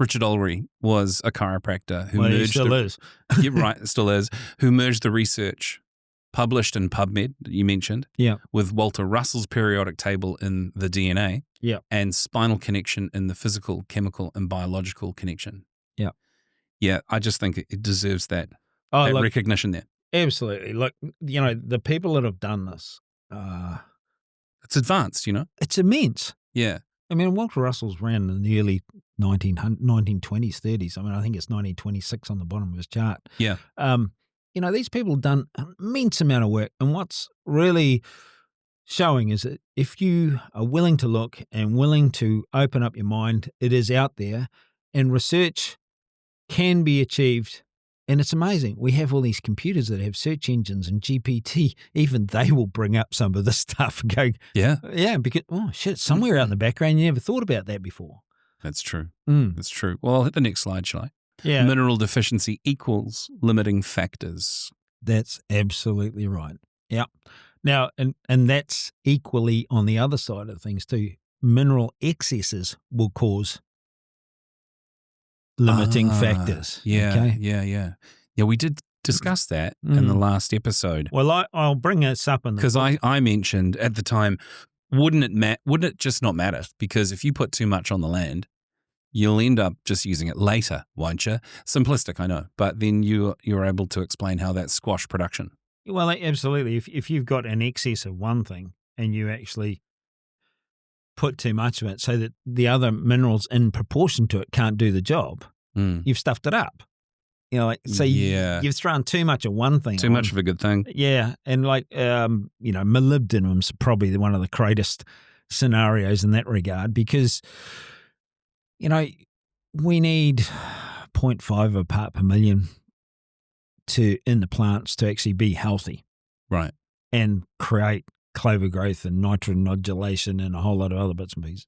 Richard Ulrey was a chiropractor who Well, he merged still is. Yeah, right, still is, who merged the research published in PubMed that you mentioned Yeah. with Walter Russell's periodic table in the DNA Yeah. and spinal connection in the physical, chemical, and biological connection. Yeah. Yeah, I just think it deserves that Look, recognition there. absolutely. Look, the people that have done this, It's advanced, it's immense. Yeah. I mean, Walter Russell's ran in the early 1920s, 30s. I mean, I think it's 1926 on the bottom of his chart. Yeah. These people have done an immense amount of work. And what's really showing is that if you are willing to look and willing to open up your mind, it is out there, and research can be achieved. And it's amazing. We have all these computers that have search engines and GPT. Even they will bring up some of this stuff and go, yeah, because, oh, shit, somewhere out in the background, you never thought about that before. That's true. That's true. Well, I'll hit the next slide, shall I? Yeah. Mineral deficiency equals limiting factors. That's absolutely right. Yeah. Now, and that's equally on the other side of things too. Mineral excesses will cause limiting factors. Yeah, okay? Yeah, we did discuss that in the last episode. Well, I'll bring this up in the because I mentioned at the time, wouldn't it just not matter? Because if you put too much on the land, you'll end up just using it later, won't you? Simplistic, I know, but then you're able to explain how that squash production. Well, absolutely. If you've got an excess of one thing and you actually put too much of it so that the other minerals in proportion to it can't do the job, you've stuffed it up. You've thrown too much of one thing. Too much of a good thing. Yeah. And molybdenum's probably one of the greatest scenarios in that regard because, we need 0.5 of a part per million in the plants to actually be healthy. Right. And create clover growth and nitrogen nodulation and a whole lot of other bits and pieces.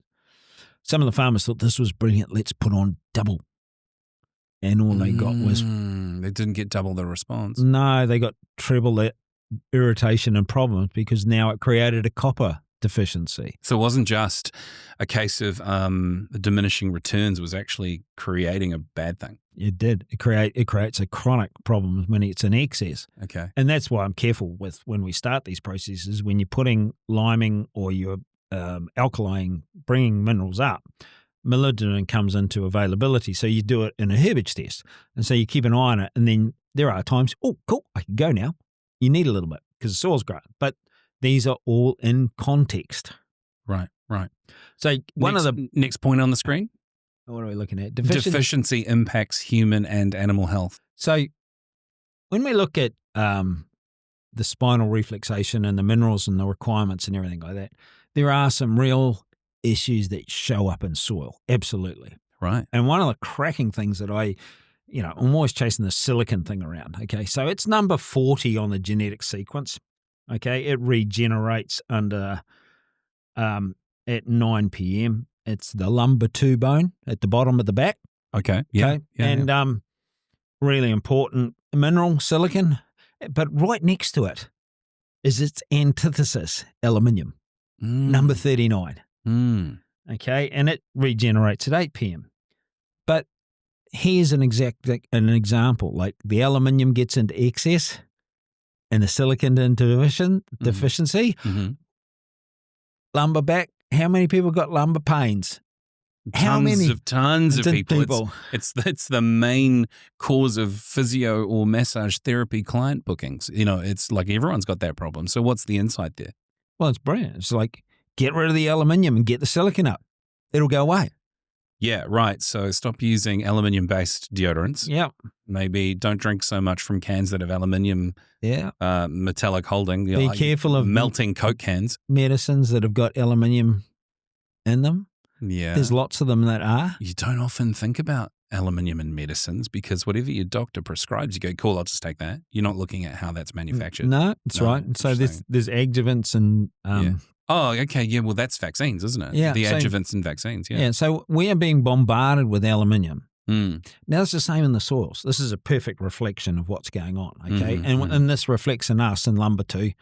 Some of the farmers thought this was brilliant. Let's put on double. And all they got was... They didn't get double the response. No, they got treble the irritation and problems because now it created a copper deficiency. So it wasn't just a case of the diminishing returns, it was actually creating a bad thing. It did. It creates a chronic problem when it's in excess. Okay. And that's why I'm careful with when we start these processes, when you're putting liming or you're alkaline, bringing minerals up, molybdenum comes into availability. So you do it in a herbage test. And so you keep an eye on it. And then there are times, oh, cool, I can go now. You need a little bit because the soil's growing. But these are all in context. Right. So next point on the screen. What are we looking at? Deficiency impacts human and animal health. So when we look at the spinal reflexation and the minerals and the requirements and everything like that, there are some real issues that show up in soil. Absolutely. Right. And one of the cracking things that I'm always chasing the silicon thing around. Okay. So it's number 40 on the genetic sequence. Okay. It regenerates under at 9 p.m. It's the lumbar 2 bone at the bottom of the back. Okay. Yeah. And really important mineral, silicon. But right next to it is its antithesis, aluminium, number 39. Okay. And it regenerates at 8 p.m. But here's an example. Like the aluminium gets into excess and the silicon into deficiency. Lumbar back. How many people got lumbar pains? Tons of people. It's the main cause of physio or massage therapy client bookings. It's like everyone's got that problem. So what's the insight there? Well, it's brilliant. It's like get rid of the aluminium and get the silicon up. It'll go away. Yeah, right. So stop using aluminium-based deodorants. Yeah. Maybe don't drink so much from cans that have aluminium metallic holding. Be careful of melting Coke cans. Medicines that have got aluminium in them. Yeah. There's lots of them that are. You don't often think about aluminium in medicines because whatever your doctor prescribes, you go, cool, I'll just take that. You're not looking at how that's manufactured. No, that's right. And so there's adjuvants and Oh, okay. Yeah, well, that's vaccines, isn't it? Yeah. The adjuvants in vaccines, yeah. Yeah, so we are being bombarded with aluminium. Now, it's the same in the soils. This is a perfect reflection of what's going on, okay? And this reflects in us in lumbar 2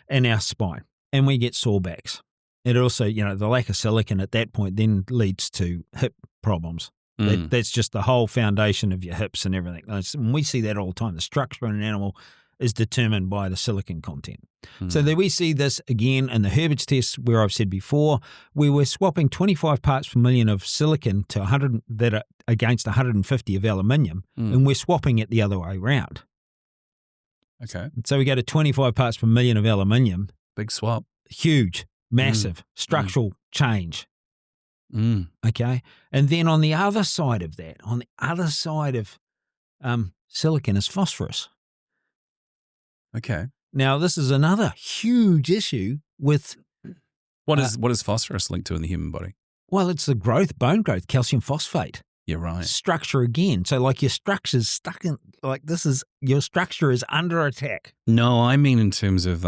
and our spine. And we get sore backs. It also, the lack of silicon at that point then leads to hip problems. That's just the whole foundation of your hips and everything. And we see that all the time. The structure in an animal is determined by the silicon content. So there we see this again in the Herbert's test, where I've said before, we were swapping 25 parts per million of silicon to 100 against 150 of aluminium, and we're swapping it the other way around. Okay. So we go to 25 parts per million of aluminium. Big swap. Huge, massive structural change. Okay. And then on the other side of that, on the other side of silicon is phosphorus. Okay. Now, this is another huge issue with... What is phosphorus linked to in the human body? Well, it's the bone growth, calcium phosphate. You're right. Structure again. So like your structure's stuck in, your structure is under attack. No, I mean in terms of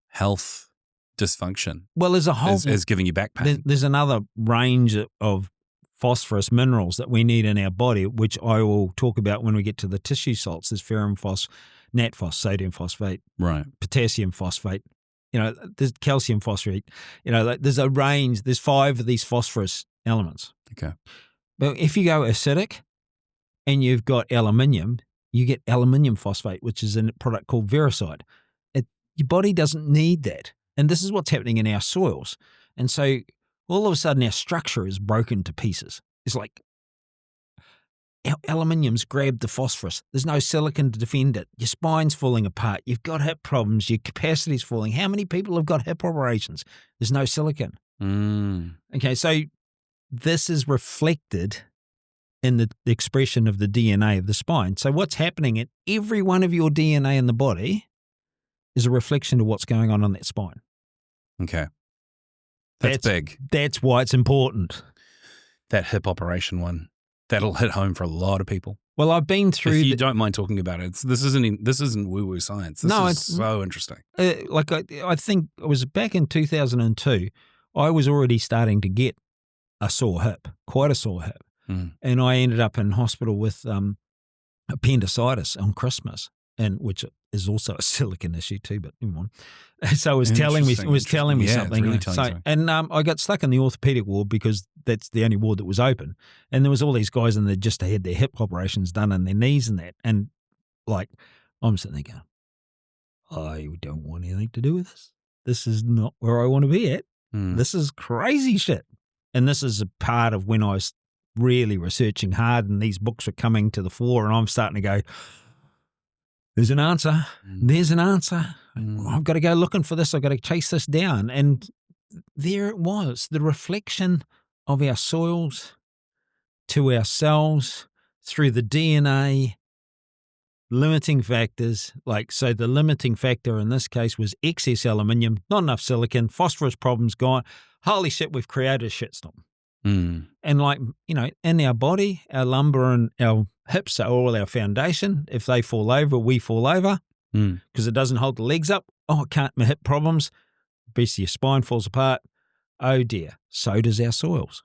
health dysfunction. Well, there's a whole... Is giving you back pain. There's another range of phosphorus minerals that we need in our body, which I will talk about when we get to the tissue salts. There's ferrum phos, nat phos, sodium phosphate, right, potassium phosphate, there's calcium phosphate. There's a range, there's 5 of these phosphorus elements. Okay. But if you go acidic and you've got aluminium, you get aluminium phosphate, which is a product called vericide. Your body doesn't need that. And this is what's happening in our soils. And so all of a sudden our structure is broken to pieces. It's like aluminium's grabbed the phosphorus. There's no silicon to defend it. Your spine's falling apart. You've got hip problems. Your capacity's falling. How many people have got hip operations? There's no silicon. Okay, so this is reflected in the expression of the DNA of the spine. So what's happening in every one of your DNA in the body is a reflection of what's going on that spine. Okay. That's big. That's why it's important. That hip operation one, that'll hit home for a lot of people. Well, I've been through... If you don't mind talking about it, this isn't woo-woo science. This is so interesting. I think it was back in 2002, I was already starting to get a sore hip, quite a sore hip. And I ended up in hospital with appendicitis on Christmas, and which is also a silicon issue too, but never mind. So it was telling me something. Really and I got stuck in the orthopedic ward because that's the only ward that was open. And there was all these guys and they just had their hip operations done on their knees and that. And I'm sitting there going, I don't want anything to do with this. This is not where I want to be at. This is crazy shit. And this is a part of when I was really researching hard and these books were coming to the fore and I'm starting to go, there's an answer. There's an answer. I've got to go looking for this. I've got to chase this down. And there it was, the reflection of our soils to our cells through the DNA, limiting factors. So the limiting factor in this case was excess aluminium, not enough silicon, phosphorus problems gone. Holy shit, we've created a shitstorm. And in our body, our lumbar and our hips are all our foundation. If they fall over, we fall over because it doesn't hold the legs up. Oh, my hip problems. Basically, your spine falls apart. Oh dear. So does our soils.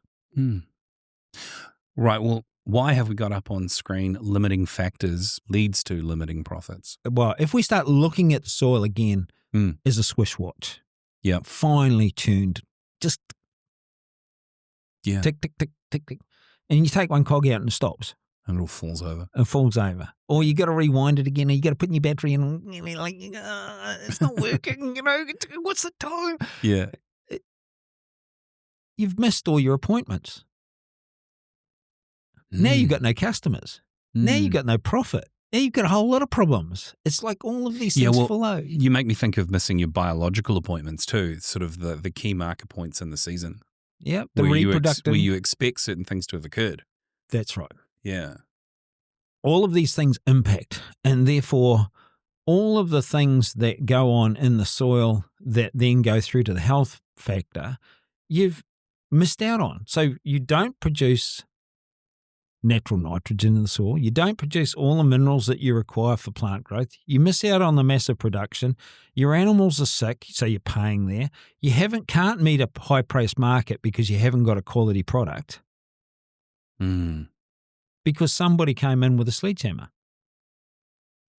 Right. Well, why have we got up on screen limiting factors leads to limiting profits? Well, if we start looking at the soil again as a Swiss watch, finely tuned, just tick, tick, tick, tick, tick. And you take one cog out and it stops. And it all falls over. It falls over. Or you got to rewind it again, or you got to put in your battery in, it's not working, what's the time? Yeah. You've missed all your appointments. Now you've got no customers. Now you've got no profit. Now you've got a whole lot of problems. It's like all of these things follow. You make me think of missing your biological appointments too, sort of the key marker points in the season. Yeah, the reproductive. Where you expect certain things to have occurred. That's right. Yeah. All of these things impact, and therefore all of the things that go on in the soil that then go through to the health factor, you've missed out on. So you don't produce natural nitrogen in the soil. You don't produce all the minerals that you require for plant growth. You miss out on the massive production. Your animals are sick, so you're paying there. You can't meet a high-priced market because you haven't got a quality product. Because somebody came in with a sledgehammer.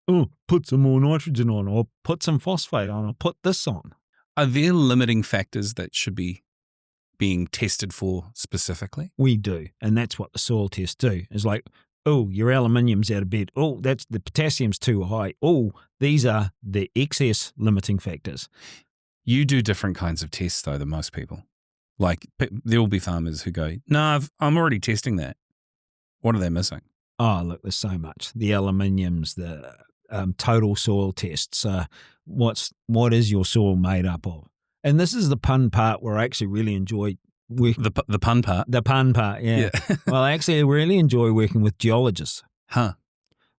Oh, put some more nitrogen on, or put some phosphate on, or put this on. Are there limiting factors that should be being tested for specifically? We do, and that's what the soil tests do. It's like, oh, your aluminium's out of bed. Oh, that's the potassium's too high. Oh, these are the excess limiting factors. You do different kinds of tests, though, than most people. Like, there will be farmers who go, no, I'm already testing that. What are they missing? Oh, look, there's so much. The aluminiums, the total soil tests. What is your soil made up of? And this is the pun part where I actually really enjoy working. The pun part? The pun part, yeah. Well, I actually really enjoy working with geologists. Huh.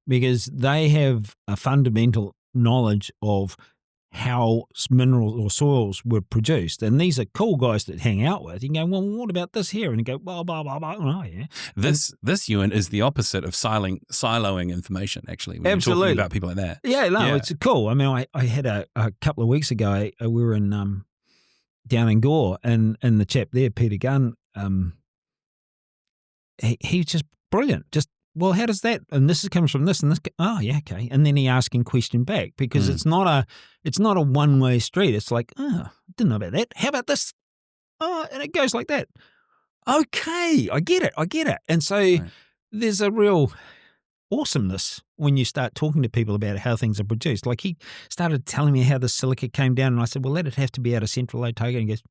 Because they have a fundamental knowledge of how minerals or soils were produced. And these are cool guys that hang out with. You can go, well, what about this here? And you go, blah, blah, blah, blah. Oh, yeah. This, Ewan, is the opposite of siloing information, actually. When Absolutely. You're talking about people like that. Yeah, no, it's cool. I mean, I had a couple of weeks ago, we were in down in Gore, and the chap there, Peter Gunn, he's just brilliant. Just, well, how does that? And this comes from this and this. Oh, yeah, okay. And then he asking question back because it's not a one-way street. It's like, oh, didn't know about that. How about this? Oh, and it goes like that. Okay, I get it. And so there's a real awesomeness when you start talking to people about how things are produced. Like he started telling me how the silica came down, and I said, well, that'd have to be out of Central Otago. And he goes,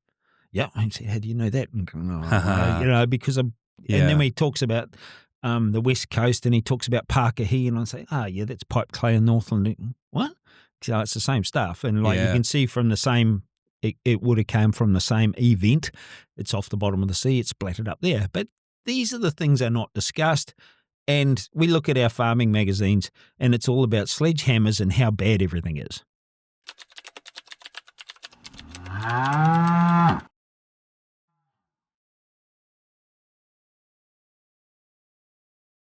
yeah. I said, how do you know that? And because and then he talks about the West Coast, and he talks about Parkahee, and I say, yeah, that's pipe clay in Northland. What? So it's the same stuff. And like you can see from the same, it would have come from the same event. It's off the bottom of the sea. It's splattered up there. But these are the things that are not discussed. And we look at our farming magazines, and it's all about sledgehammers and how bad everything is.